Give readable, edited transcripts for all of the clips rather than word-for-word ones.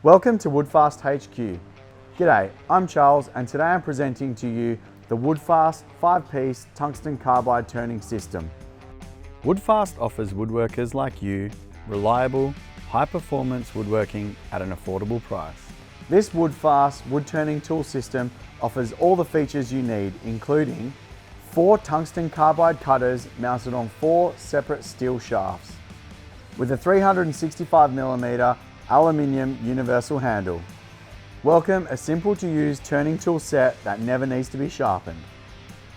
Welcome to Woodfast HQ. G'day, I'm Charles and today I'm presenting to you the Woodfast 5-piece tungsten carbide turning system. Woodfast offers woodworkers like you reliable, high-performance woodworking at an affordable price. This Woodfast wood turning tool system offers all the features you need, including 4 tungsten carbide cutters mounted on 4 separate steel shafts, with a 365mm aluminium universal handle. Welcome a simple to use turning tool set that never needs to be sharpened.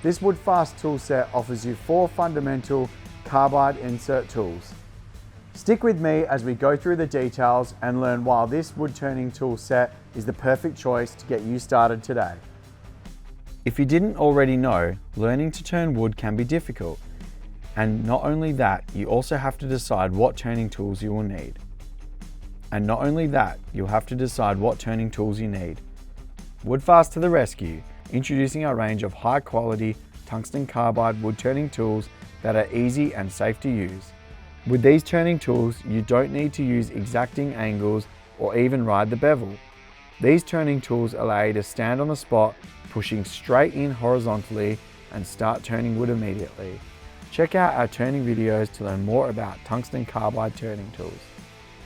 This Woodfast tool set offers you 4 fundamental carbide insert tools. Stick with me as we go through the details and learn why this wood turning tool set is the perfect choice to get you started today. If you didn't already know, learning to turn wood can be difficult. And not only that, you also have to decide what turning tools you will need. Woodfast to the rescue, introducing our range of high quality tungsten carbide wood turning tools that are easy and safe to use. With these turning tools, you don't need to use exacting angles or even ride the bevel. These turning tools allow you to stand on the spot, pushing straight in horizontally and start turning wood immediately. Check out our turning videos to learn more about tungsten carbide turning tools.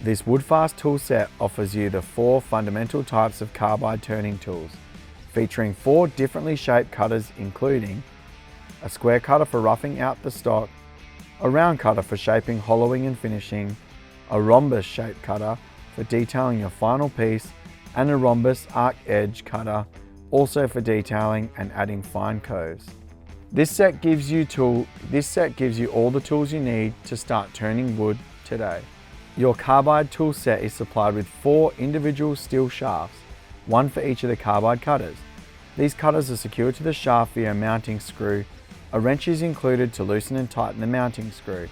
This Woodfast tool set offers you the 4 fundamental types of carbide turning tools, featuring 4 differently shaped cutters including a square cutter for roughing out the stock, a round cutter for shaping, hollowing and finishing, a rhombus shaped cutter for detailing your final piece, and a rhombus arc edge cutter also for detailing and adding fine coves. This set gives you all the tools you need to start turning wood today. Your carbide tool set is supplied with 4 individual steel shafts, one for each of the carbide cutters. These cutters are secured to the shaft via a mounting screw. A wrench is included to loosen and tighten the mounting screw.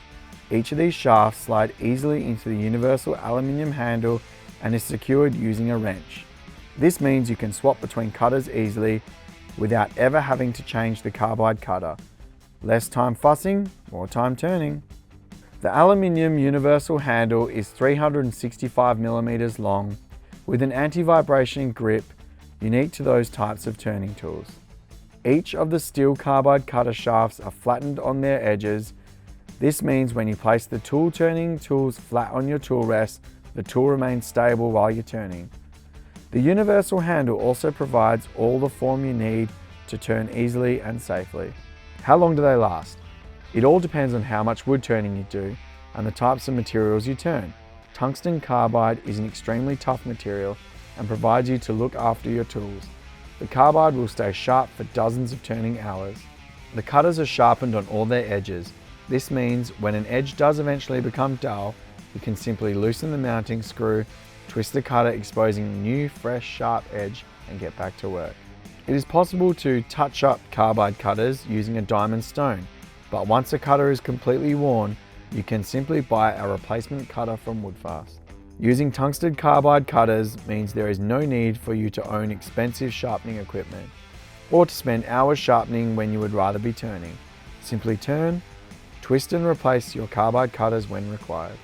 Each of these shafts slide easily into the universal aluminium handle and is secured using a wrench. This means you can swap between cutters easily without ever having to change the carbide cutter. Less time fussing, more time turning. The aluminium universal handle is 365mm long with an anti-vibration grip unique to those types of turning tools. Each of the steel carbide cutter shafts are flattened on their edges. This means when you place the tool turning tools flat on your tool rest, the tool remains stable while you're turning. The universal handle also provides all the form you need to turn easily and safely. How long do they last? It all depends on how much wood turning you do and the types of materials you turn. Tungsten carbide is an extremely tough material and provides you to look after your tools. The carbide will stay sharp for dozens of turning hours. The cutters are sharpened on all their edges. This means when an edge does eventually become dull, you can simply loosen the mounting screw, twist the cutter exposing a new, fresh, sharp edge and get back to work. It is possible to touch up carbide cutters using a diamond stone, but once a cutter is completely worn, you can simply buy a replacement cutter from Woodfast. Using tungsten carbide cutters means there is no need for you to own expensive sharpening equipment or to spend hours sharpening when you would rather be turning. Simply turn, twist and replace your carbide cutters when required.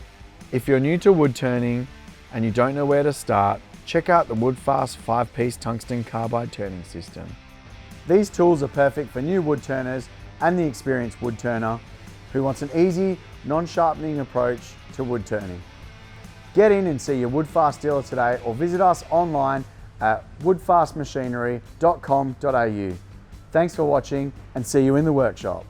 If you're new to wood turning and you don't know where to start, check out the Woodfast 5-piece tungsten carbide turning system. These tools are perfect for new wood turners and the experienced wood turner who wants an easy, non-sharpening approach to wood turning. Get in and see your Woodfast dealer today or visit us online at woodfastmachinery.com.au. Thanks for watching and see you in the workshop.